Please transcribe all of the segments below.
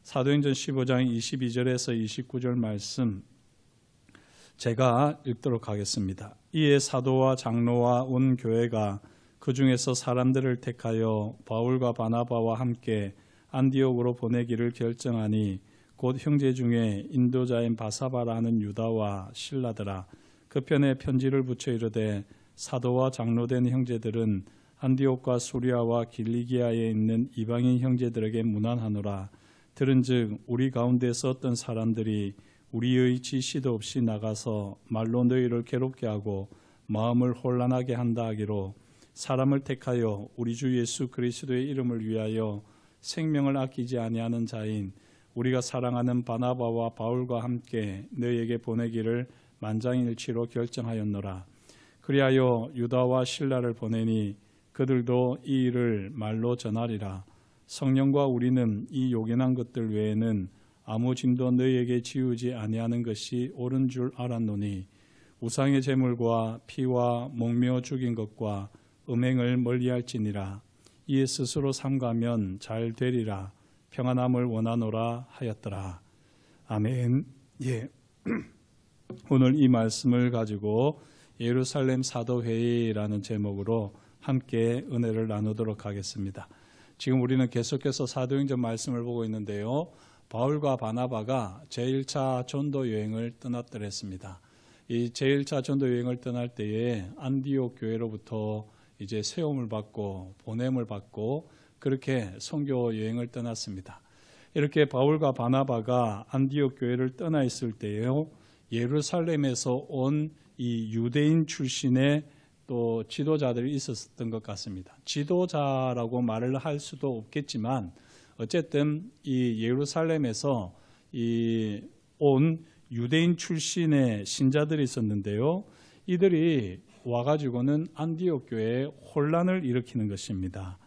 사도행전 15장 22절에서 29절 말씀 제가 읽도록 하겠습니다. 이에 사도와 장로와 온 교회가 그 중에서 사람들을 택하여 바울과 바나바와 함께 안디옥으로 보내기를 결정하니 곧 형제 중에 인도자인 바사바라는 유다와 실라더라. 그 편에 편지를 붙여 이르되 사도와 장로된 형제들은 안디옥과 수리아와 길리기아에 있는 이방인 형제들에게 문안하노라. 들은즉 우리 가운데서 어떤 사람들이 우리의 지시도 없이 나가서 말로 너희를 괴롭게 하고 마음을 혼란하게 한다 하기로 사람을 택하여 우리 주 예수 그리스도의 이름을 위하여 생명을 아끼지 아니하는 자인 우리가 사랑하는 바나바와 바울과 함께 너희에게 보내기를 만장일치로 결정하였노라. 그리하여 유다와 실라를 보내니 그들도 이 일을 말로 전하리라. 성령과 우리는 이 요긴한 것들 외에는 아무 짐도 너희에게 지우지 아니하는 것이 옳은 줄 알았노니 우상의 제물과 피와 목매어 죽인 것과 음행을 멀리할지니라. 이에 스스로 삼가면 잘 되리라. 평안함을 원하노라 하였더라. 아멘. 예. 오늘 이 말씀을 가지고 예루살렘 사도회의라는 제목으로 함께 은혜를 나누도록 하겠습니다. 지금 우리는 계속해서 사도행전 말씀을 보고 있는데요. 바울과 바나바가 제1차 전도 여행을 떠났더랬습니다. 이 제1차 전도 여행을 떠날 때에 안디옥 교회로부터 이제 세움을 받고 보냄을 받고 그렇게 선교 여행을 떠났습니다. 이렇게 바울과 바나바가 안디옥 교회를 떠나 있을 때에요. 예루살렘에서 온 이 유대인 출신의 또 지도자들이 있었던 것 같습니다. 지도자라고 말을 할 수도 없겠지만 어쨌든 이 예루살렘에서 온 유대인 출신의 신자들이 있었는데요. 이들이 와가지고는 안디옥 교회에 혼란을 일으키는 것입니다.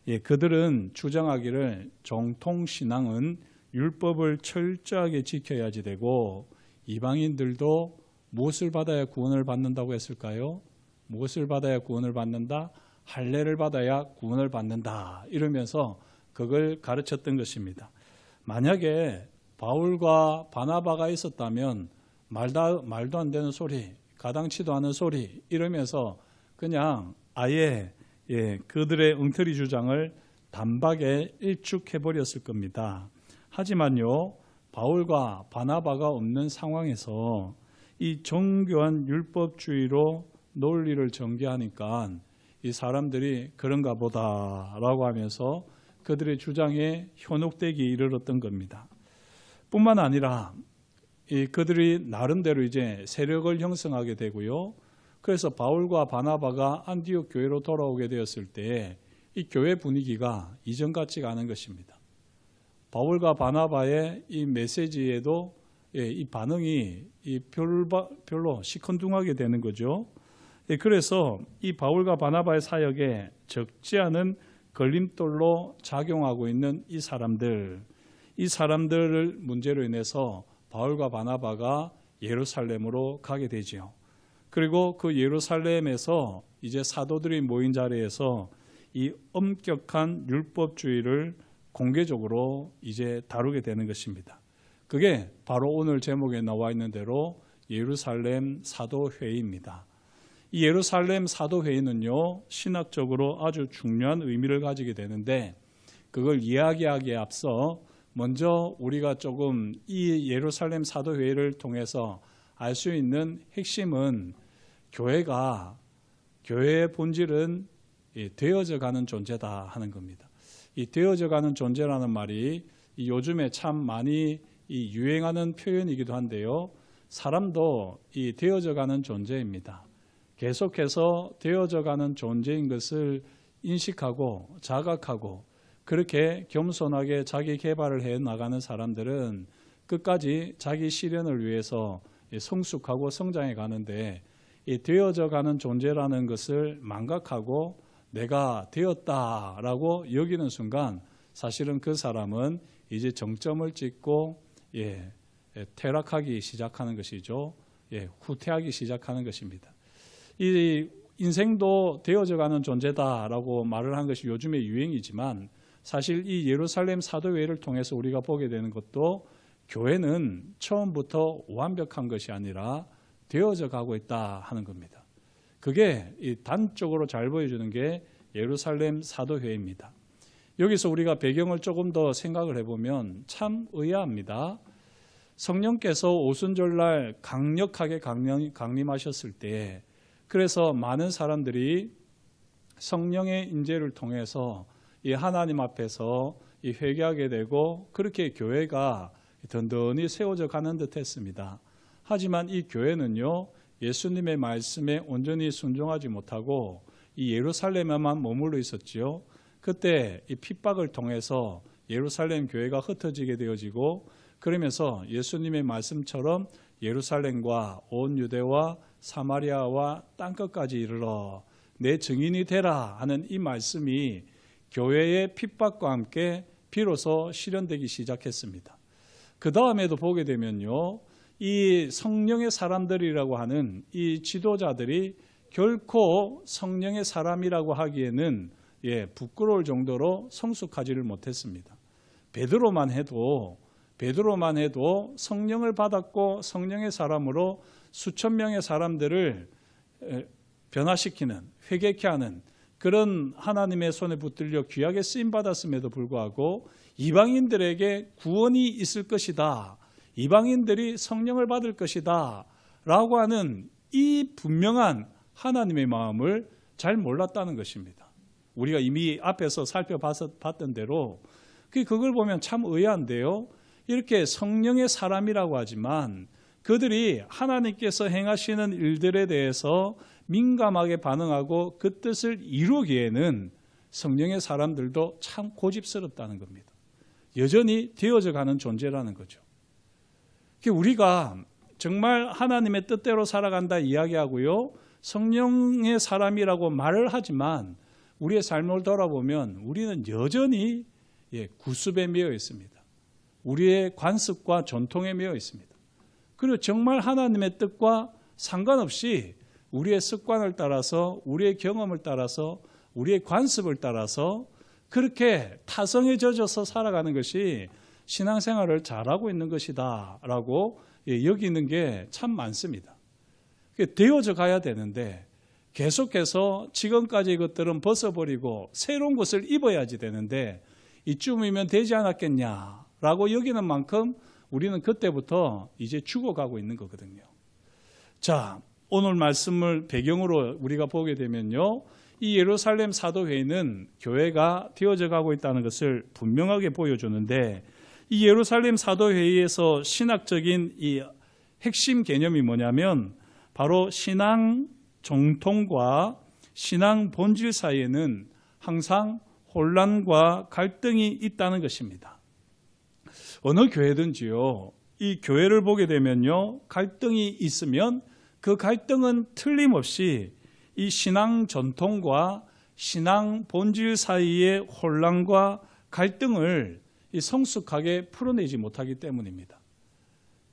예, 그들은 주장하기를 정통신앙은 율법을 철저하게 지켜야지 되고 이방인들도 무엇을 받아야 구원을 받는다고 했을까요? 무엇을 받아야 구원을 받는다? 할례를 받아야 구원을 받는다. 이러면서 그걸 가르쳤던 것입니다. 만약에 바울과 바나바가 있었다면 말도 안 되는 소리, 가당치도 않은 소리 이러면서 그냥 아예 그들의 엉터리 주장을 단박에 일축해버렸을 겁니다. 하지만요, 바울과 바나바가 없는 상황에서 이 정교한 율법주의로 논리를 전개하니까 이 사람들이 그런가 보다라고 하면서 그들의 주장에 현혹되기 이르렀던 겁니다. 뿐만 아니라 그들이 나름대로 이제 세력을 형성하게 되고요. 그래서 바울과 바나바가 안디옥 교회로 돌아오게 되었을 때 이 교회 분위기가 이전 같지가 않은 것입니다. 바울과 바나바의 이 메시지에도 이 반응이 별로 시큰둥하게 되는 거죠. 그래서 이 바울과 바나바의 사역에 적지 않은 걸림돌로 작용하고 있는 이 사람들을 문제로 인해서 바울과 바나바가 예루살렘으로 가게 되지요. 그리고 그 예루살렘에서 이제 사도들이 모인 자리에서 이 엄격한 율법주의를 공개적으로 이제 다루게 되는 것입니다. 그게 바로 오늘 제목에 나와 있는 대로 예루살렘 사도회의입니다. 이 예루살렘 사도회의는요, 신학적으로 아주 중요한 의미를 가지게 되는데 그걸 이야기하기에 앞서 먼저 우리가 조금 이 예루살렘 사도회의를 통해서 알 수 있는 핵심은 교회의 본질은 되어져 가는 존재다 하는 겁니다. 이 되어져 가는 존재라는 말이 요즘에 참 많이 유행하는 표현이기도 한데요. 사람도 이 되어져 가는 존재입니다. 계속해서 되어져 가는 존재인 것을 인식하고 자각하고 그렇게 겸손하게 자기 개발을 해 나가는 사람들은 끝까지 자기 실현을 위해서 성숙하고 성장해 가는데 이 되어져 가는 존재라는 것을 망각하고 내가 되었다라고 여기는 순간 사실은 그 사람은 이제 정점을 찍고 퇴락하기 시작하는 것이죠. 후퇴하기 시작하는 것입니다. 이 인생도 되어져 가는 존재다라고 말을 한 것이 요즘의 유행이지만 사실 이 예루살렘 사도회의를 통해서 우리가 보게 되는 것도 교회는 처음부터 완벽한 것이 아니라 되어져 가고 있다 하는 겁니다. 그게 이 단적으로 잘 보여주는 게 예루살렘 사도회의입니다. 여기서 우리가 배경을 조금 더 생각을 해보면 참 의아합니다. 성령께서 오순절날 강력하게 강림하셨을 때 그래서 많은 사람들이 성령의 인재를 통해서 이 하나님 앞에서 이 회개하게 되고 그렇게 교회가 든든히 세워져 가는 듯 했습니다. 하지만 이 교회는요, 예수님의 말씀에 온전히 순종하지 못하고 이 예루살렘에만 머물러 있었지요. 그때 이 핍박을 통해서 예루살렘 교회가 흩어지게 되어지고 그러면서 예수님의 말씀처럼 예루살렘과 온 유대와 사마리아와 땅끝까지 이르러 내 증인이 되라 하는 이 말씀이 교회의 핍박과 함께 비로소 실현되기 시작했습니다. 그 다음에도 보게 되면요, 이 성령의 사람들이라고 하는 이 지도자들이 결코 성령의 사람이라고 하기에는 부끄러울 정도로 성숙하지를 못했습니다. 베드로만 해도 성령을 받았고 성령의 사람으로 수천 명의 사람들을 변화시키는, 회개케 하는 그런 하나님의 손에 붙들려 귀하게 쓰임받았음에도 불구하고 이방인들에게 구원이 있을 것이다, 이방인들이 성령을 받을 것이다 라고 하는 이 분명한 하나님의 마음을 잘 몰랐다는 것입니다. 우리가 이미 앞에서 살펴봤던 대로 그걸 보면 참 의아한데요, 이렇게 성령의 사람이라고 하지만 그들이 하나님께서 행하시는 일들에 대해서 민감하게 반응하고 그 뜻을 이루기에는 성령의 사람들도 참 고집스럽다는 겁니다. 여전히 되어져 가는 존재라는 거죠. 우리가 정말 하나님의 뜻대로 살아간다 이야기하고요, 성령의 사람이라고 말을 하지만 우리의 삶을 돌아보면 우리는 여전히 구습에 매여 있습니다. 우리의 관습과 전통에 매여 있습니다. 그리고 정말 하나님의 뜻과 상관없이 우리의 습관을 따라서, 우리의 경험을 따라서, 우리의 관습을 따라서 그렇게 타성에 젖어서 살아가는 것이 신앙생활을 잘하고 있는 것이다 라고 여기는 게 참 많습니다. 되어져 가야 되는데 계속해서 지금까지 것들은 벗어버리고 새로운 것을 입어야지 되는데 이쯤이면 되지 않았겠냐라고 여기는 만큼 우리는 그때부터 이제 죽어가고 있는 거거든요. 자, 오늘 말씀을 배경으로 우리가 보게 되면요, 이 예루살렘 사도회의는 교회가 되어져 가고 있다는 것을 분명하게 보여주는데, 이 예루살렘 사도회의에서 신학적인 이 핵심 개념이 뭐냐면 바로 신앙 정통과 신앙 본질 사이에는 항상 혼란과 갈등이 있다는 것입니다. 어느 교회든지요, 이 교회를 보게 되면요, 갈등이 있으면 그 갈등은 틀림없이 이 신앙 전통과 신앙 본질 사이의 혼란과 갈등을 성숙하게 풀어내지 못하기 때문입니다.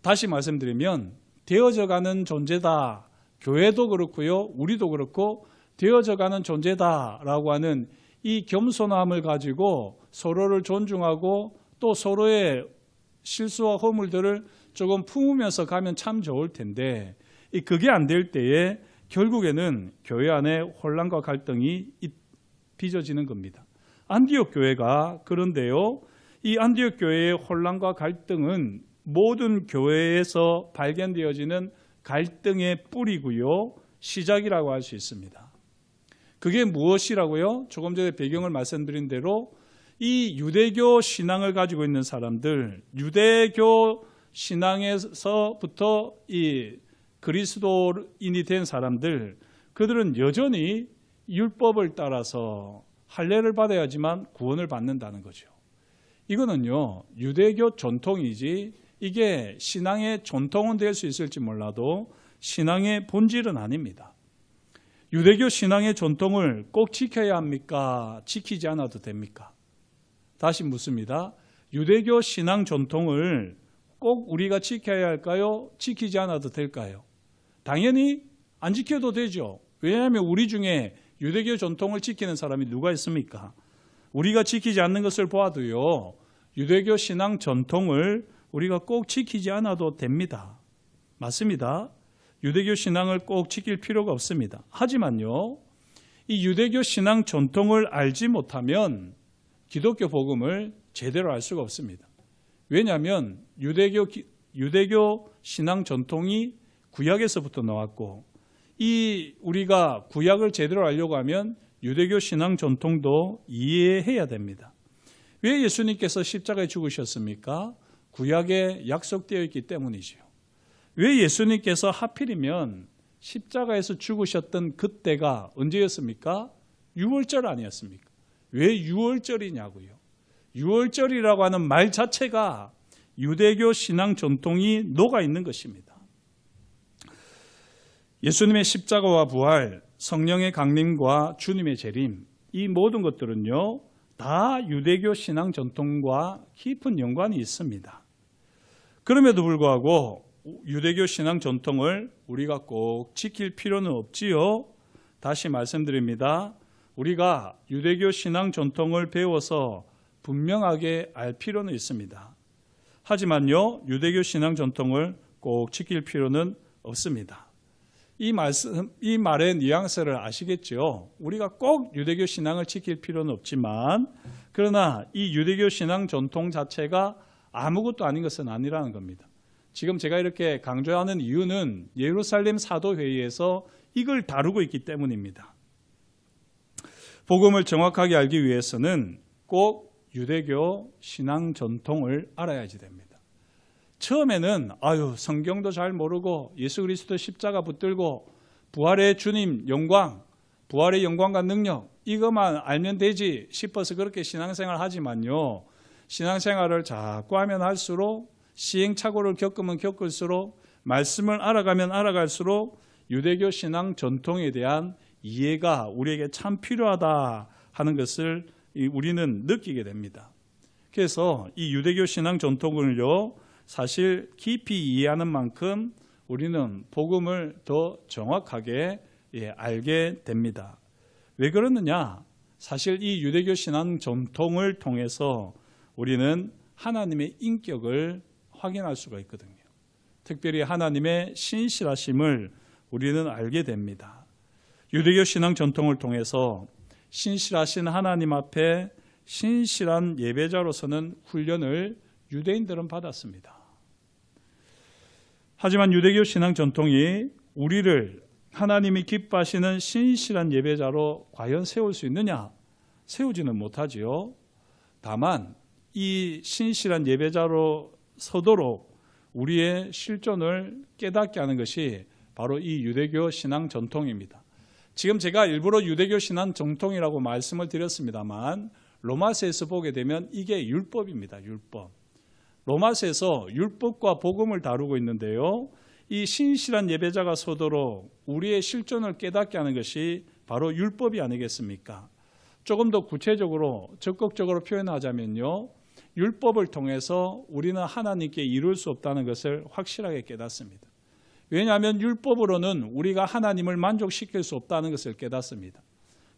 다시 말씀드리면 되어져가는 존재다, 교회도 그렇고요, 우리도 그렇고 되어져가는 존재다라고 하는 이 겸손함을 가지고 서로를 존중하고 또 서로의 실수와 허물들을 조금 품으면서 가면 참 좋을 텐데, 그게 안 될 때에 결국에는 교회 안에 혼란과 갈등이 빚어지는 겁니다. 안디옥 교회가 그런데요, 이 안디옥 교회의 혼란과 갈등은 모든 교회에서 발견되어지는 갈등의 뿌리고요, 시작이라고 할 수 있습니다. 그게 무엇이라고요? 조금 전에 배경을 말씀드린 대로 이 유대교 신앙을 가지고 있는 사람들, 유대교 신앙에서부터 이 그리스도인이 된 사람들, 그들은 여전히 율법을 따라서 할례를 받아야지만 구원을 받는다는 거죠. 이거는요, 유대교 전통이지 이게 신앙의 전통은 될 수 있을지 몰라도 신앙의 본질은 아닙니다. 유대교 신앙의 전통을 꼭 지켜야 합니까? 지키지 않아도 됩니까? 다시 묻습니다. 유대교 신앙 전통을 꼭 우리가 지켜야 할까요? 지키지 않아도 될까요? 당연히 안 지켜도 되죠. 왜냐하면 우리 중에 유대교 전통을 지키는 사람이 누가 있습니까? 우리가 지키지 않는 것을 보아도요, 유대교 신앙 전통을 우리가 꼭 지키지 않아도 됩니다. 맞습니다. 유대교 신앙을 꼭 지킬 필요가 없습니다. 하지만요, 이 유대교 신앙 전통을 알지 못하면 기독교 복음을 제대로 알 수가 없습니다. 왜냐하면 유대교 신앙 전통이 구약에서부터 나왔고, 우리가 구약을 제대로 알려고 하면 유대교 신앙 전통도 이해해야 됩니다. 왜 예수님께서 십자가에 죽으셨습니까? 구약에 약속되어 있기 때문이지요. 왜 예수님께서 하필이면 십자가에서 죽으셨던 그때가 언제였습니까? 유월절 아니었습니까? 왜 유월절이냐고요. 유월절이라고 하는 말 자체가 유대교 신앙 전통이 녹아 있는 것입니다. 예수님의 십자가와 부활, 성령의 강림과 주님의 재림, 이 모든 것들은요, 다 유대교 신앙 전통과 깊은 연관이 있습니다. 그럼에도 불구하고 유대교 신앙 전통을 우리가 꼭 지킬 필요는 없지요. 다시 말씀드립니다. 우리가 유대교 신앙 전통을 배워서 분명하게 알 필요는 있습니다. 하지만요, 유대교 신앙 전통을 꼭 지킬 필요는 없습니다. 이 말의 뉘앙스를 아시겠죠? 우리가 꼭 유대교 신앙을 지킬 필요는 없지만, 그러나 이 유대교 신앙 전통 자체가 아무것도 아닌 것은 아니라는 겁니다. 지금 제가 이렇게 강조하는 이유는 예루살렘 사도회의에서 이걸 다루고 있기 때문입니다. 복음을 정확하게 알기 위해서는 꼭 유대교 신앙 전통을 알아야지 됩니다. 처음에는 성경도 잘 모르고 예수 그리스도 십자가 붙들고 부활의 주님 영광, 부활의 영광과 능력 이것만 알면 되지 싶어서 그렇게 신앙생활 하지만요, 신앙생활을 자꾸 하면 할수록, 시행착오를 겪으면 겪을수록, 말씀을 알아가면 알아갈수록 유대교 신앙 전통에 대한 이해가 우리에게 참 필요하다 하는 것을 우리는 느끼게 됩니다. 그래서 이 유대교 신앙 전통을요, 사실 깊이 이해하는 만큼 우리는 복음을 더 정확하게 알게 됩니다. 왜 그러느냐? 사실 이 유대교 신앙 전통을 통해서 우리는 하나님의 인격을 확인할 수가 있거든요. 특별히 하나님의 신실하심을 우리는 알게 됩니다. 유대교 신앙 전통을 통해서 신실하신 하나님 앞에 신실한 예배자로서는 훈련을 유대인들은 받았습니다. 하지만 유대교 신앙 전통이 우리를 하나님이 기뻐하시는 신실한 예배자로 과연 세울 수 있느냐? 세우지는 못하지요. 다만 이 신실한 예배자로 서도록 우리의 실존을 깨닫게 하는 것이 바로 이 유대교 신앙 전통입니다. 지금 제가 일부러 유대교 신앙 전통이라고 말씀을 드렸습니다만, 로마서에서 보게 되면 이게 율법입니다. 율법. 로마서에서 율법과 복음을 다루고 있는데요, 이 신실한 예배자가 서도록 우리의 실존을 깨닫게 하는 것이 바로 율법이 아니겠습니까? 조금 더 구체적으로 적극적으로 표현하자면요, 율법을 통해서 우리는 하나님께 이룰 수 없다는 것을 확실하게 깨닫습니다. 왜냐하면 율법으로는 우리가 하나님을 만족시킬 수 없다는 것을 깨닫습니다.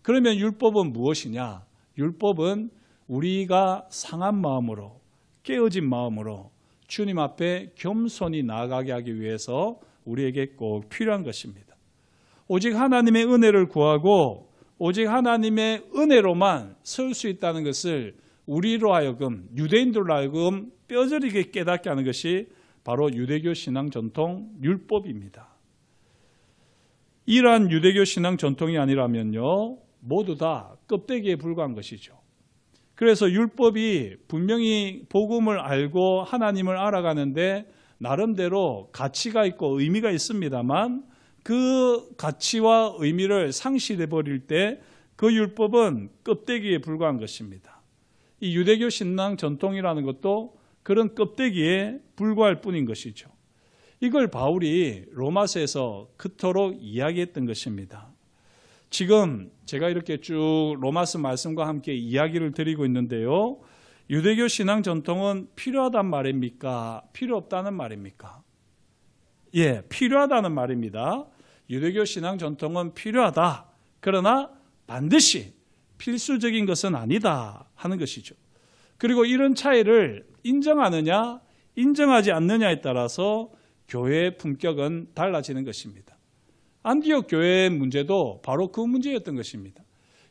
그러면 율법은 무엇이냐? 율법은 우리가 상한 마음으로, 깨어진 마음으로 주님 앞에 겸손히 나아가게 하기 위해서 우리에게 꼭 필요한 것입니다. 오직 하나님의 은혜를 구하고 오직 하나님의 은혜로만 설 수 있다는 것을 우리로 하여금, 유대인들로 하여금 뼈저리게 깨닫게 하는 것이 바로 유대교 신앙 전통 율법입니다. 이러한 유대교 신앙 전통이 아니라면요, 모두 다 껍데기에 불과한 것이죠. 그래서 율법이 분명히 복음을 알고 하나님을 알아가는데 나름대로 가치가 있고 의미가 있습니다만, 그 가치와 의미를 상실해 버릴 때 그 율법은 껍데기에 불과한 것입니다. 이 유대교 신앙 전통이라는 것도 그런 껍데기에 불과할 뿐인 것이죠. 이걸 바울이 로마서에서 그토록 이야기했던 것입니다. 지금 제가 이렇게 쭉 로마서 말씀과 함께 이야기를 드리고 있는데요, 유대교 신앙 전통은 필요하단 말입니까? 필요 없다는 말입니까? 필요하다는 말입니다. 유대교 신앙 전통은 필요하다. 그러나 반드시 필수적인 것은 아니다 하는 것이죠. 그리고 이런 차이를 인정하느냐 인정하지 않느냐에 따라서 교회의 품격은 달라지는 것입니다. 안디옥 교회의 문제도 바로 그 문제였던 것입니다.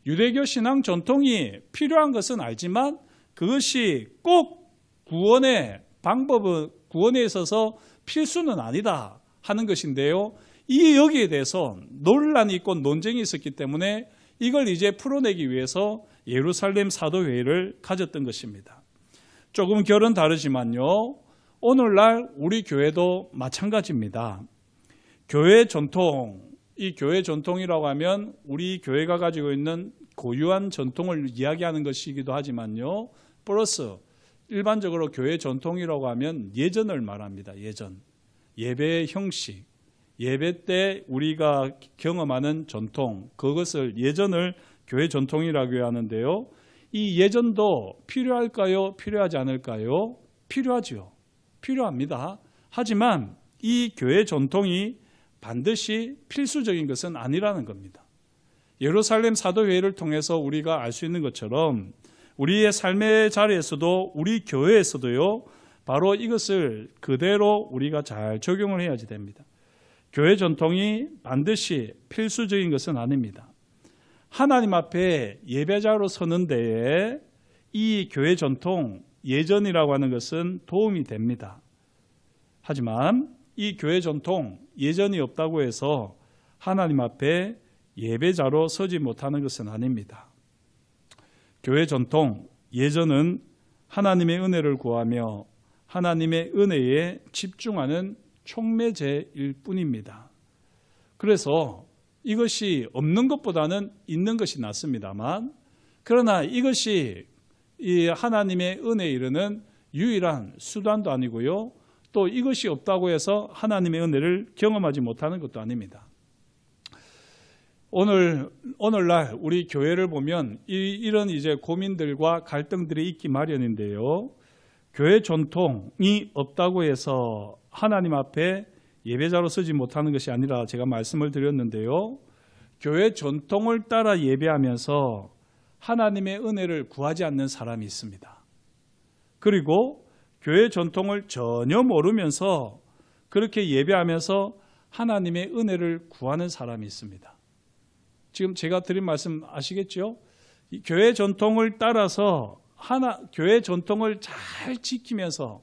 유대교 신앙 전통이 필요한 것은 알지만 그것이 꼭 구원의 방법은 구원에 있어서 필수는 아니다 하는 것인데요. 이 여기에 대해서 논란이 있고 논쟁이 있었기 때문에 이걸 이제 풀어내기 위해서 예루살렘 사도회의를 가졌던 것입니다. 조금 결은 다르지만요. 오늘날 우리 교회도 마찬가지입니다. 교회 전통, 이 교회 전통이라고 하면 우리 교회가 가지고 있는 고유한 전통을 이야기하는 것이기도 하지만요. 플러스 일반적으로 교회 전통이라고 하면 예전을 말합니다. 예전. 예배의 형식, 예배 때 우리가 경험하는 전통, 그것을 예전을 교회 전통이라고 하는데요. 이 예전도 필요할까요? 필요하지 않을까요? 필요하지요. 필요합니다. 하지만 이 교회 전통이 반드시 필수적인 것은 아니라는 겁니다. 예루살렘 사도회의를 통해서 우리가 알 수 있는 것처럼 우리의 삶의 자리에서도 우리 교회에서도요. 바로 이것을 그대로 우리가 잘 적용을 해야지 됩니다. 교회 전통이 반드시 필수적인 것은 아닙니다. 하나님 앞에 예배자로 서는 데에 이 교회 전통, 예전이라고 하는 것은 도움이 됩니다. 하지만 이 교회 전통, 예전이 없다고 해서 하나님 앞에 예배자로 서지 못하는 것은 아닙니다. 교회 전통, 예전은 하나님의 은혜를 구하며 하나님의 은혜에 집중하는 촉매제일 뿐입니다. 그래서 이것이 없는 것보다는 있는 것이 낫습니다만, 그러나 이것이 이 하나님의 은혜에 이르는 유일한 수단도 아니고요. 또 이것이 없다고 해서 하나님의 은혜를 경험하지 못하는 것도 아닙니다. 오늘날 우리 교회를 보면 이런 이제 고민들과 갈등들이 있기 마련인데요. 교회 전통이 없다고 해서 하나님 앞에 예배자로 서지 못하는 것이 아니라 제가 말씀을 드렸는데요. 교회 전통을 따라 예배하면서 하나님의 은혜를 구하지 않는 사람이 있습니다. 그리고 교회 전통을 전혀 모르면서 그렇게 예배하면서 하나님의 은혜를 구하는 사람이 있습니다. 지금 제가 드린 말씀 아시겠죠? 교회 전통을 따라서 교회 전통을 잘 지키면서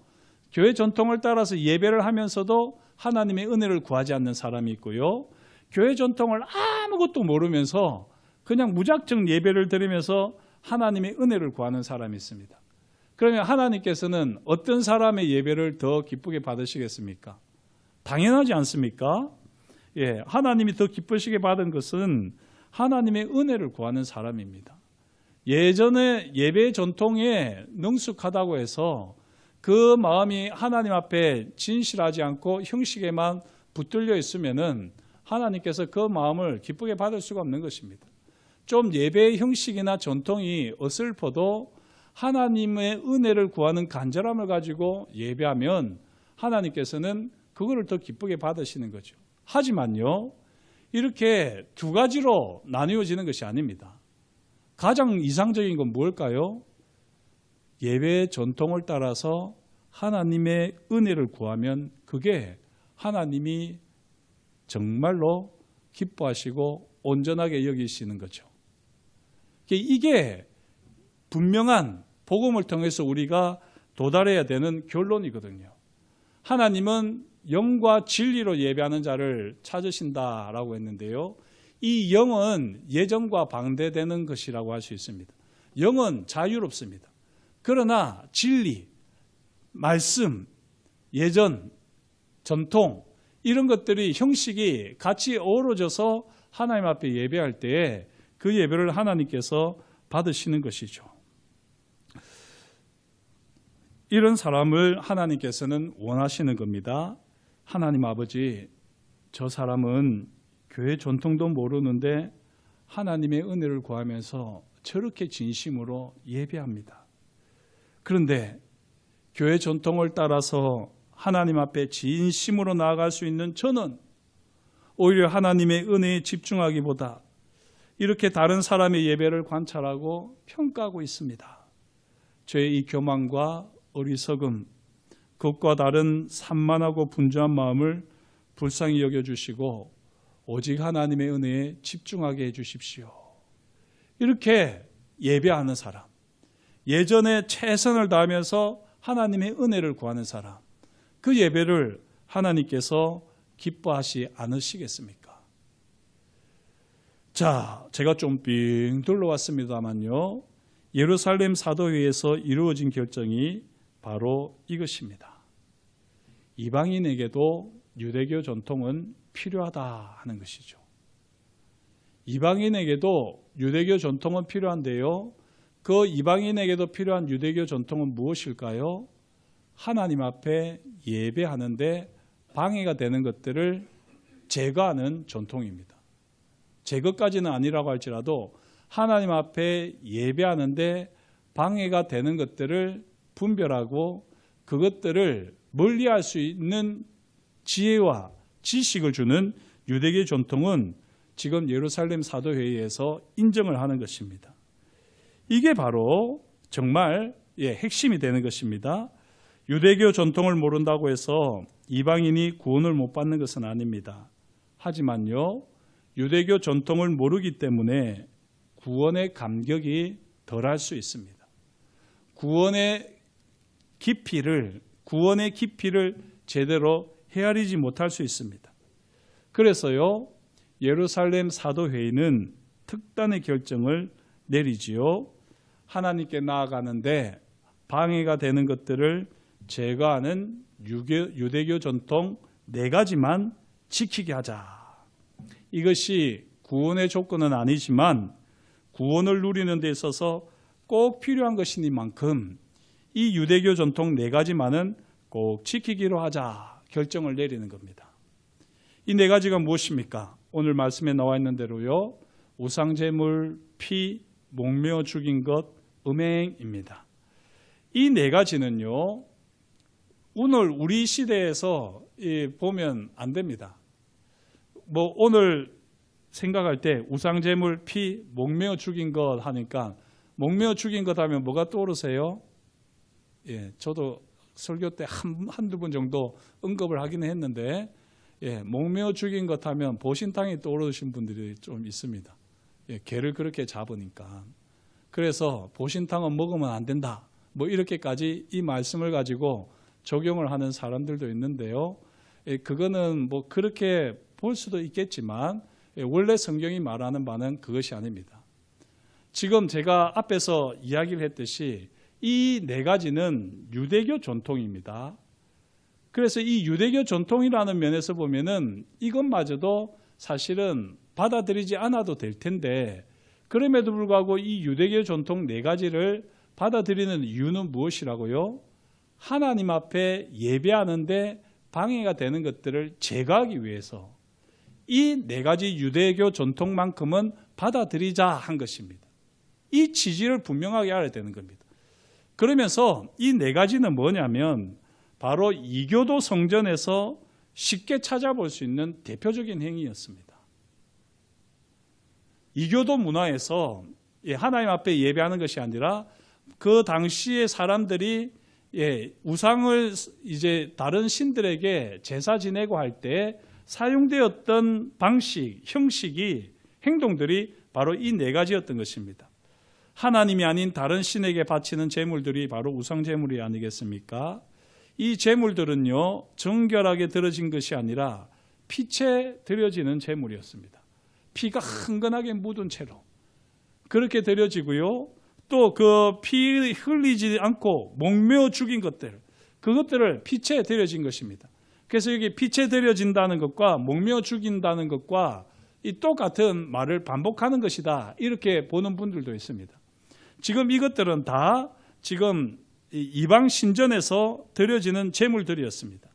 교회 전통을 따라서 예배를 하면서도 하나님의 은혜를 구하지 않는 사람이 있고요. 교회 전통을 아무것도 모르면서 그냥 무작정 예배를 드리면서 하나님의 은혜를 구하는 사람이 있습니다. 그러면 하나님께서는 어떤 사람의 예배를 더 기쁘게 받으시겠습니까? 당연하지 않습니까? 예, 하나님이 더 기쁘시게 받은 것은 하나님의 은혜를 구하는 사람입니다. 예전에 예배 전통에 능숙하다고 해서 그 마음이 하나님 앞에 진실하지 않고 형식에만 붙들려 있으면은 하나님께서 그 마음을 기쁘게 받을 수가 없는 것입니다. 좀 예배의 형식이나 전통이 어설퍼도 하나님의 은혜를 구하는 간절함을 가지고 예배하면 하나님께서는 그거를 더 기쁘게 받으시는 거죠. 하지만요, 이렇게 두 가지로 나뉘어지는 것이 아닙니다. 가장 이상적인 건 뭘까요? 예배의 전통을 따라서 하나님의 은혜를 구하면 그게 하나님이 정말로 기뻐하시고 온전하게 여기시는 거죠. 이게 분명한 복음을 통해서 우리가 도달해야 되는 결론이거든요. 하나님은 영과 진리로 예배하는 자를 찾으신다라고 했는데요. 이 영은 예전과 반대되는 것이라고 할 수 있습니다. 영은 자유롭습니다. 그러나 진리, 말씀, 예전, 전통 이런 것들이 형식이 같이 어우러져서 하나님 앞에 예배할 때에 그 예배를 하나님께서 받으시는 것이죠. 이런 사람을 하나님께서는 원하시는 겁니다. 하나님 아버지, 저 사람은 교회 전통도 모르는데 하나님의 은혜를 구하면서 저렇게 진심으로 예배합니다. 그런데 교회 전통을 따라서 하나님 앞에 진심으로 나아갈 수 있는 저는 오히려 하나님의 은혜에 집중하기보다 이렇게 다른 사람의 예배를 관찰하고 평가하고 있습니다. 저의 이 교만과 어리석음, 그것과 다른 산만하고 분주한 마음을 불쌍히 여겨주시고 오직 하나님의 은혜에 집중하게 해주십시오. 이렇게 예배하는 사람, 예전에 최선을 다하면서 하나님의 은혜를 구하는 사람, 그 예배를 하나님께서 기뻐하시 않으시겠습니까? 자, 제가 좀 빙 둘러왔습니다만요, 예루살렘 사도회에서 이루어진 결정이 바로 이것입니다. 이방인에게도 유대교 전통은 필요하다 하는 것이죠. 이방인에게도 유대교 전통은 필요한데요, 그 이방인에게도 필요한 유대교 전통은 무엇일까요? 하나님 앞에 예배하는데 방해가 되는 것들을 제거하는 전통입니다. 제거까지는 아니라고 할지라도 하나님 앞에 예배하는데 방해가 되는 것들을 분별하고 그것들을 멀리할 수 있는 지혜와 지식을 주는 유대교 전통은 지금 예루살렘 사도회의에서 인정을 하는 것입니다. 이게 바로 정말 핵심이 되는 것입니다. 유대교 전통을 모른다고 해서 이방인이 구원을 못 받는 것은 아닙니다. 하지만요, 유대교 전통을 모르기 때문에 구원의 감격이 덜할 수 있습니다. 구원의 깊이를 제대로 헤아리지 못할 수 있습니다. 그래서요, 예루살렘 사도회의는 특단의 결정을 내리지요. 하나님께 나아가는데 방해가 되는 것들을 제거하는 유대교 전통 4가지만 지키게 하자. 이것이 구원의 조건은 아니지만 구원을 누리는 데 있어서 꼭 필요한 것이니만큼 이 유대교 전통 4가지만은 꼭 지키기로 하자 결정을 내리는 겁니다. 이 4가지가 무엇입니까? 오늘 말씀에 나와 있는 대로요, 우상제물, 피, 목매어 죽인 것, 음행입니다. 이 4가지는요, 오늘 우리 시대에서 보면 안 됩니다. 오늘 생각할 때 우상제물, 피, 목매어 죽인 것 하니까 목매어 죽인 것 하면 뭐가 떠오르세요? 저도 설교 때 한두 번 정도 언급을 하긴 했는데, 목매어 죽인 것 하면 보신탕이 떠오르신 분들이 좀 있습니다. 개를 그렇게 잡으니까. 그래서 보신탕은 먹으면 안 된다. 이렇게까지 이 말씀을 가지고 적용을 하는 사람들도 있는데요. 그거는 그렇게 볼 수도 있겠지만 원래 성경이 말하는 바는 그것이 아닙니다. 지금 제가 앞에서 이야기를 했듯이 이 4가지는 유대교 전통입니다. 그래서 이 유대교 전통이라는 면에서 보면은 이것마저도 사실은 받아들이지 않아도 될 텐데, 그럼에도 불구하고 이 유대교 전통 4가지를 받아들이는 이유는 무엇이라고요? 하나님 앞에 예배하는데 방해가 되는 것들을 제거하기 위해서 이 4가지 유대교 전통만큼은 받아들이자 한 것입니다. 이 취지를 분명하게 알아야 되는 겁니다. 그러면서 이 4가지는 뭐냐면 바로 이교도 성전에서 쉽게 찾아볼 수 있는 대표적인 행위였습니다. 이교도 문화에서 하나님 앞에 예배하는 것이 아니라 그 당시에 사람들이 우상을 이제 다른 신들에게 제사 지내고 할 때 사용되었던 방식, 형식이, 행동들이 바로 이 4가지였던 것입니다. 하나님이 아닌 다른 신에게 바치는 제물들이 바로 우상 제물이 아니겠습니까? 이 제물들은요, 정결하게 드려진 것이 아니라 피채 드려지는 제물이었습니다. 피가 흥건하게 묻은 채로 그렇게 드려지고요, 또 그 피 흘리지 않고 목매어 죽인 것들, 그것들을 피채 드려진 것입니다. 그래서 여기 피채 드려진다는 것과 목매어 죽인다는 것과 이 똑같은 말을 반복하는 것이다, 이렇게 보는 분들도 있습니다. 지금 이것들은 다 지금 이방 신전에서 드려지는 제물들이었습니다.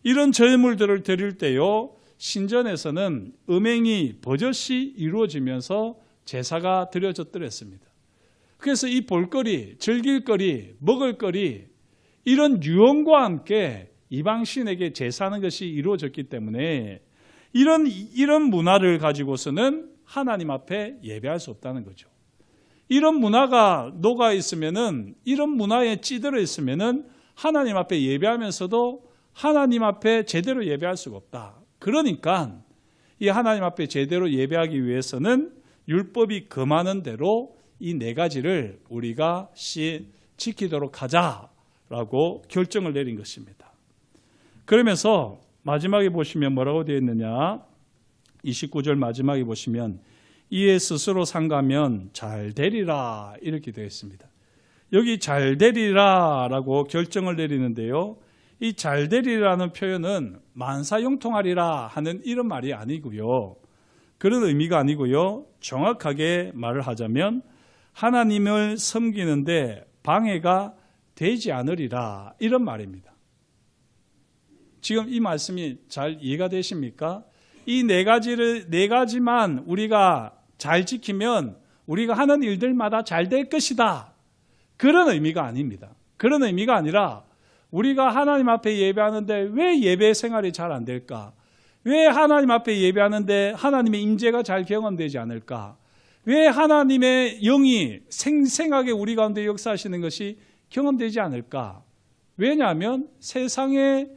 이런 제물들을 드릴 때요, 신전에서는 음행이 버젓이 이루어지면서 제사가 드려졌더랬습니다. 그래서 이 볼거리, 즐길거리, 먹을거리, 이런 유언과 함께 이방신에게 제사하는 것이 이루어졌기 때문에 이런 문화를 가지고서는 하나님 앞에 예배할 수 없다는 거죠. 이런 문화가 녹아 있으면은, 이런 문화에 찌들어 있으면은 하나님 앞에 예배하면서도 하나님 앞에 제대로 예배할 수가 없다. 그러니까 이 하나님 앞에 제대로 예배하기 위해서는 율법이 금하는 대로 이 네 가지를 우리가 지키도록 하자라고 결정을 내린 것입니다. 그러면서 마지막에 보시면 뭐라고 되어 있느냐? 29절 마지막에 보시면 이에 스스로 상가면 잘 되리라 이렇게 되어 있습니다. 여기 잘 되리라라고 결정을 내리는데요. 이 잘 되리라는 표현은 만사형통하리라 하는 이런 말이 아니고요. 그런 의미가 아니고요. 정확하게 말을 하자면 하나님을 섬기는데 방해가 되지 않으리라 이런 말입니다. 지금 이 말씀이 잘 이해가 되십니까? 이 네 가지만 우리가 잘 지키면 우리가 하는 일들마다 잘 될 것이다. 그런 의미가 아닙니다. 그런 의미가 아니라 우리가 하나님 앞에 예배하는데 왜 예배 생활이 잘 안 될까? 왜 하나님 앞에 예배하는데 하나님의 임재가 잘 경험되지 않을까? 왜 하나님의 영이 생생하게 우리 가운데 역사하시는 것이 경험되지 않을까? 왜냐하면 세상의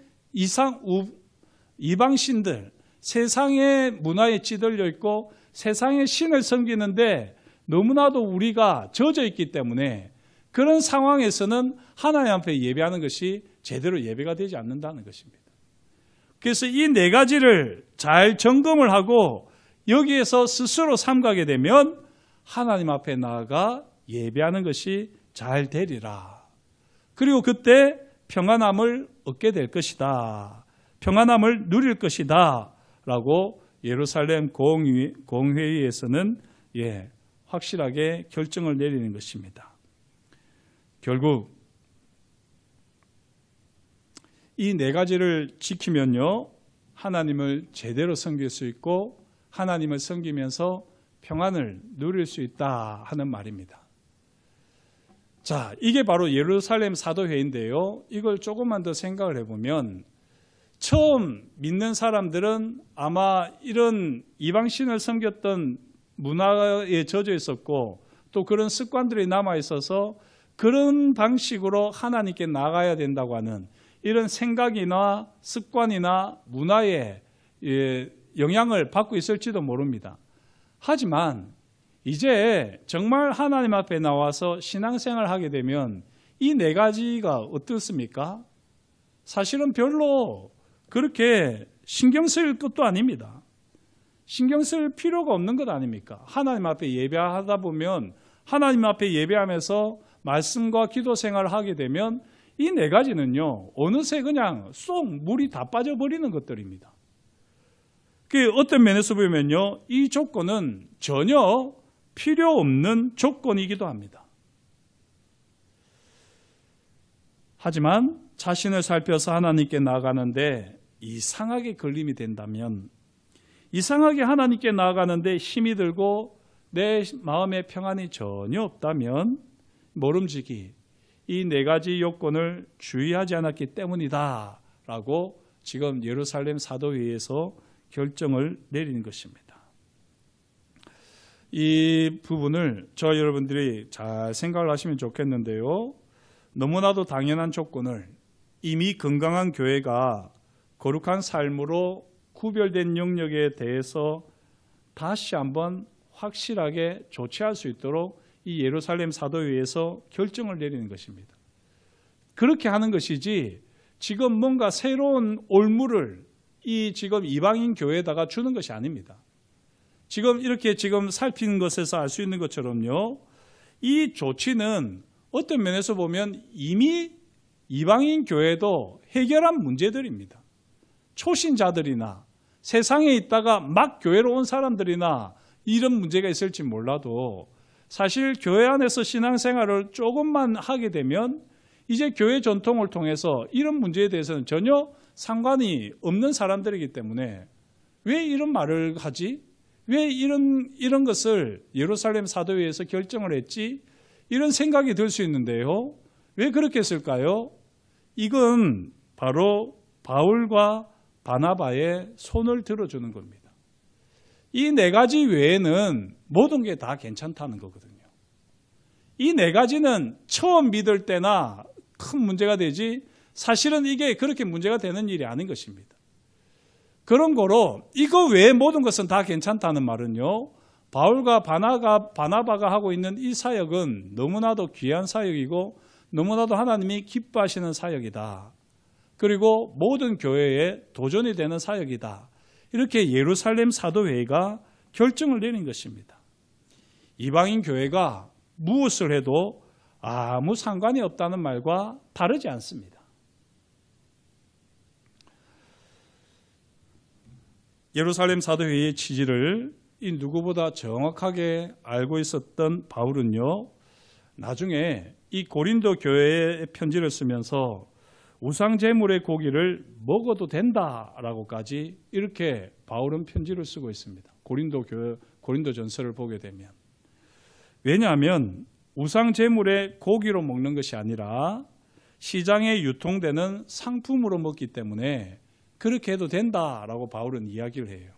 이방신들, 세상의 문화에 찌들려 있고 세상의 신을 섬기는데 너무나도 우리가 젖어 있기 때문에 그런 상황에서는 하나님 앞에 예배하는 것이 제대로 예배가 되지 않는다는 것입니다. 그래서 이 네 가지를 잘 점검을 하고 여기에서 스스로 삼가게 되면 하나님 앞에 나아가 예배하는 것이 잘 되리라. 그리고 그때 평안함을 얻게 될 것이다. 평안함을 누릴 것이다. 라고 예루살렘 공회의에서는 확실하게 결정을 내리는 것입니다. 결국 이 네 가지를 지키면요, 하나님을 제대로 섬길 수 있고 하나님을 섬기면서 평안을 누릴 수 있다 하는 말입니다. 자, 이게 바로 예루살렘 사도회의인데요. 이걸 조금만 더 생각을 해보면 처음 믿는 사람들은 아마 이런 이방신을 섬겼던 문화에 젖어 있었고 또 그런 습관들이 남아 있어서 그런 방식으로 하나님께 나가야 된다고 하는 이런 생각이나 습관이나 문화에 영향을 받고 있을지도 모릅니다. 하지만 이제 정말 하나님 앞에 나와서 신앙생활을 하게 되면 이 네 가지가 어떻습니까? 사실은 별로 그렇게 신경 쓸 것도 아닙니다. 신경 쓸 필요가 없는 것 아닙니까? 하나님 앞에 예배하다 보면 하나님 앞에 예배하면서 말씀과 기도 생활을 하게 되면 이 네 가지는요, 어느새 그냥 쏙 물이 다 빠져버리는 것들입니다. 그 어떤 면에서 보면요, 이 조건은 전혀 필요 없는 조건이기도 합니다. 하지만 자신을 살펴서 하나님께 나아가는데 이상하게 걸림이 된다면, 이상하게 하나님께 나아가는데 힘이 들고 내 마음에 평안이 전혀 없다면 모름지기 이 네 가지 요건을 주의하지 않았기 때문이다 라고 지금 예루살렘 사도회의에서 결정을 내리는 것입니다. 이 부분을 저와 여러분들이 잘 생각을 하시면 좋겠는데요. 너무나도 당연한 조건을 이미 건강한 교회가 거룩한 삶으로 구별된 영역에 대해서 다시 한번 확실하게 조치할 수 있도록 이 예루살렘 사도회의에서 결정을 내리는 것입니다. 그렇게 하는 것이지 지금 뭔가 새로운 올무를 이 지금 이방인 교회에다가 주는 것이 아닙니다. 지금 이렇게 지금 살피는 것에서 알 수 있는 것처럼요, 이 조치는 어떤 면에서 보면 이미 이방인 교회도 해결한 문제들입니다. 초신자들이나 세상에 있다가 막 교회로 온 사람들이나 이런 문제가 있을지 몰라도 사실 교회 안에서 신앙생활을 조금만 하게 되면 이제 교회 전통을 통해서 이런 문제에 대해서는 전혀 상관이 없는 사람들이기 때문에 왜 이런 말을 하지? 왜 이런 것을 예루살렘 사도회에서 결정을 했지? 이런 생각이 들 수 있는데요. 왜 그렇게 했을까요? 이건 바로 바울과 바나바의 손을 들어주는 겁니다. 이 네 가지 외에는 모든 게 다 괜찮다는 거거든요. 이 네 가지는 처음 믿을 때나 큰 문제가 되지 사실은 이게 그렇게 문제가 되는 일이 아닌 것입니다. 그런 거로 이거 외에 모든 것은 다 괜찮다는 말은요, 바울과 바나바가 하고 있는 이 사역은 너무나도 귀한 사역이고 너무나도 하나님이 기뻐하시는 사역이다. 그리고 모든 교회에 도전이 되는 사역이다. 이렇게 예루살렘 사도회의가 결정을 내린 것입니다. 이방인 교회가 무엇을 해도 아무 상관이 없다는 말과 다르지 않습니다. 예루살렘 사도회의의 취지를 이 누구보다 정확하게 알고 있었던 바울은요, 나중에 이 고린도 교회에 편지를 쓰면서 우상 제물의 고기를 먹어도 된다라고까지 이렇게 바울은 편지를 쓰고 있습니다. 고린도 전서를 보게 되면. 왜냐하면 우상 제물의 고기로 먹는 것이 아니라 시장에 유통되는 상품으로 먹기 때문에 그렇게 해도 된다라고 바울은 이야기를 해요.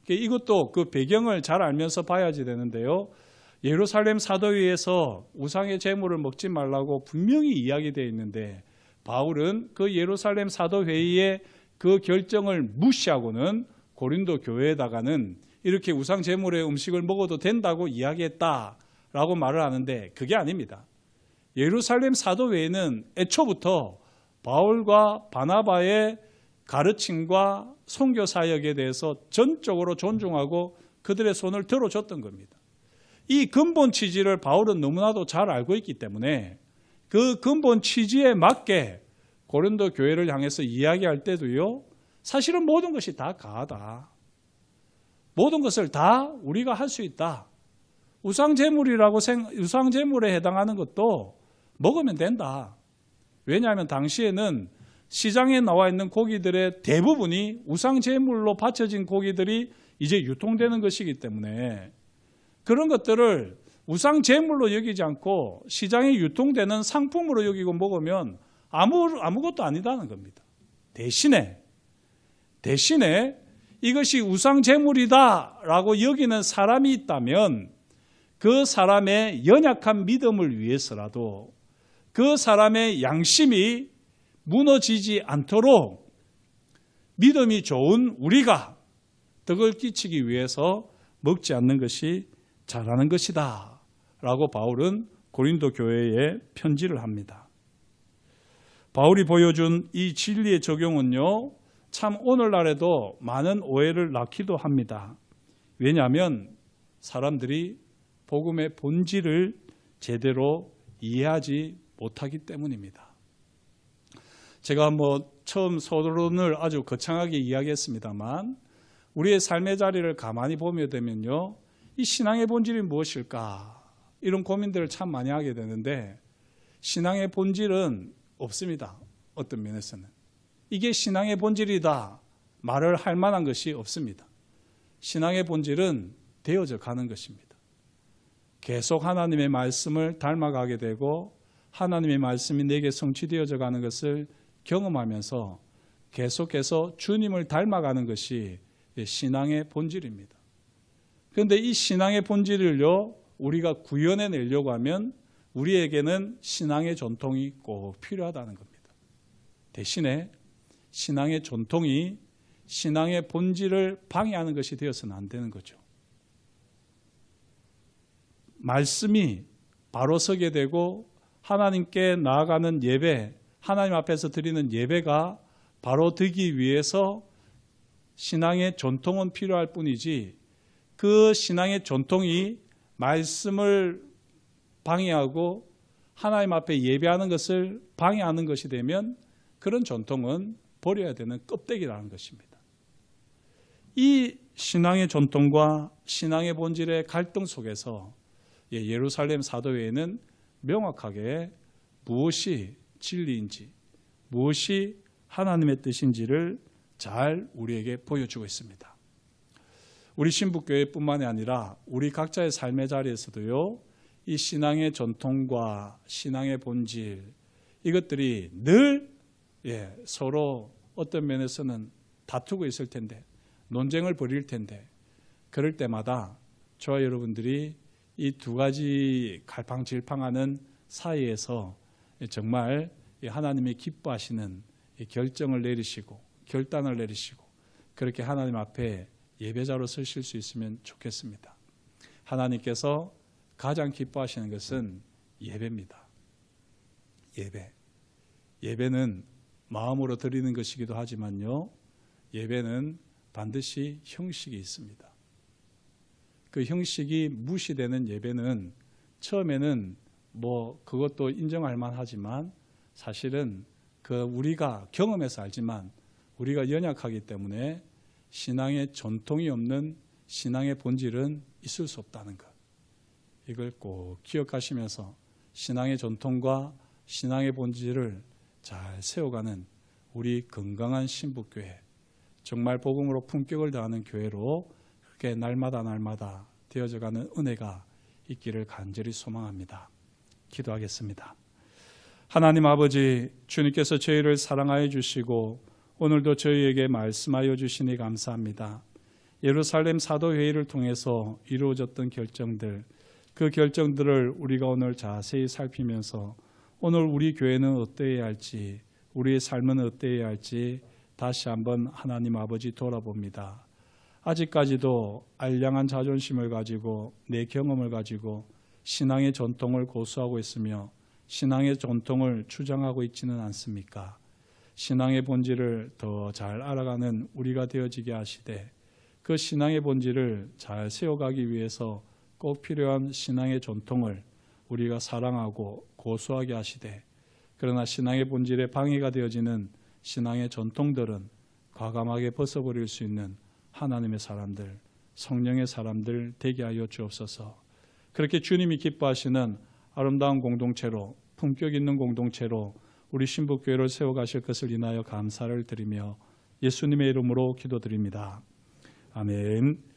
이것도 그 배경을 잘 알면서 봐야지 되는데요. 예루살렘 사도회에서 우상의 제물을 먹지 말라고 분명히 이야기되어 있는데 바울은 그 예루살렘 사도회의의 그 결정을 무시하고는 고린도 교회에다가는 이렇게 우상 제물의 음식을 먹어도 된다고 이야기했다라고 말을 하는데 그게 아닙니다. 예루살렘 사도회의는 애초부터 바울과 바나바의 가르침과 선교 사역에 대해서 전적으로 존중하고 그들의 손을 들어줬던 겁니다. 이 근본 취지를 바울은 너무나도 잘 알고 있기 때문에 그 근본 취지에 맞게 고린도 교회를 향해서 이야기할 때도요, 사실은 모든 것이 다 가하다. 모든 것을 다 우리가 할 수 있다. 우상 제물에 해당하는 것도 먹으면 된다. 왜냐하면 당시에는 시장에 나와 있는 고기들의 대부분이 우상 제물로 바쳐진 고기들이 이제 유통되는 것이기 때문에 그런 것들을 우상 제물로 여기지 않고 시장에 유통되는 상품으로 여기고 먹으면 아무것도 아니다는 겁니다. 대신에 이것이 우상 제물이다라고 여기는 사람이 있다면 그 사람의 연약한 믿음을 위해서라도 그 사람의 양심이 무너지지 않도록 믿음이 좋은 우리가 덕을 끼치기 위해서 먹지 않는 것이 잘하는 것이다 라고 바울은 고린도 교회에 편지를 합니다. 바울이 보여준 이 진리의 적용은요, 참 오늘날에도 많은 오해를 낳기도 합니다. 왜냐하면 사람들이 복음의 본질을 제대로 이해하지 못하기 때문입니다. 제가 처음 서론을 아주 거창하게 이야기했습니다만 우리의 삶의 자리를 가만히 보게 되면요, 이 신앙의 본질이 무엇일까? 이런 고민들을 참 많이 하게 되는데 신앙의 본질은 없습니다. 어떤 면에서는. 이게 신앙의 본질이다 말을 할 만한 것이 없습니다. 신앙의 본질은 되어져 가는 것입니다. 계속 하나님의 말씀을 닮아가게 되고 하나님의 말씀이 내게 성취되어져 가는 것을 경험하면서 계속해서 주님을 닮아가는 것이 신앙의 본질입니다. 그런데 이 신앙의 본질을요, 우리가 구현해내려고 하면 우리에게는 신앙의 전통이 꼭 필요하다는 겁니다. 대신에 신앙의 전통이 신앙의 본질을 방해하는 것이 되어서는 안 되는 거죠. 말씀이 바로 서게 되고 하나님께 나아가는 예배, 하나님 앞에서 드리는 예배가 바로 되기 위해서 신앙의 전통은 필요할 뿐이지 그 신앙의 전통이 말씀을 방해하고 하나님 앞에 예배하는 것을 방해하는 것이 되면 그런 전통은 버려야 되는 껍데기라는 것입니다. 이 신앙의 전통과 신앙의 본질의 갈등 속에서 예루살렘 사도회에는 명확하게 무엇이 진리인지, 무엇이 하나님의 뜻인지를 잘 우리에게 보여주고 있습니다. 우리 신북교회뿐만이 아니라 우리 각자의 삶의 자리에서도요, 이 신앙의 전통과 신앙의 본질, 이것들이 늘 서로 어떤 면에서는 다투고 있을 텐데, 논쟁을 벌일 텐데, 그럴 때마다 저와 여러분들이 이 두 가지 갈팡질팡하는 사이에서 정말 하나님이 기뻐하시는 결정을 내리시고 결단을 내리시고 그렇게 하나님 앞에 예배자로 서실 수 있으면 좋겠습니다. 하나님께서 가장 기뻐하시는 것은 예배입니다. 예배는 마음으로 드리는 것이기도 하지만요, 예배는 반드시 형식이 있습니다. 그 형식이 무시되는 예배는 처음에는 그것도 인정할 만하지만 사실은 우리가 경험해서 알지만 우리가 연약하기 때문에 신앙의 전통이 없는 신앙의 본질은 있을 수 없다는 것. 이걸 꼭 기억하시면서 신앙의 전통과 신앙의 본질을 잘 세워가는 우리 건강한 신부교회, 정말 복음으로 품격을 다하는 교회로 그렇게 날마다 되어져가는 은혜가 있기를 간절히 소망합니다. 기도하겠습니다. 하나님 아버지, 주님께서 저희를 사랑하여 주시고 오늘도 저희에게 말씀하여 주시니 감사합니다. 예루살렘 사도회의를 통해서 이루어졌던 결정들, 그 결정들을 우리가 오늘 자세히 살피면서 오늘 우리 교회는 어떠해야 할지, 우리의 삶은 어떠해야 할지 다시 한번 하나님 아버지 돌아봅니다. 아직까지도 알량한 자존심을 가지고 내 경험을 가지고 신앙의 전통을 고수하고 있으며 신앙의 전통을 주장하고 있지는 않습니까? 신앙의 본질을 더 잘 알아가는 우리가 되어지게 하시되 그 신앙의 본질을 잘 세워가기 위해서 꼭 필요한 신앙의 전통을 우리가 사랑하고 고수하게 하시되, 그러나 신앙의 본질에 방해가 되어지는 신앙의 전통들은 과감하게 벗어버릴 수 있는 하나님의 사람들, 성령의 사람들 되게 하여 주옵소서. 그렇게 주님이 기뻐하시는 아름다운 공동체로, 품격 있는 공동체로 우리 신부교회를 세워가실 것을 인하여 감사를 드리며 예수님의 이름으로 기도드립니다. 아멘.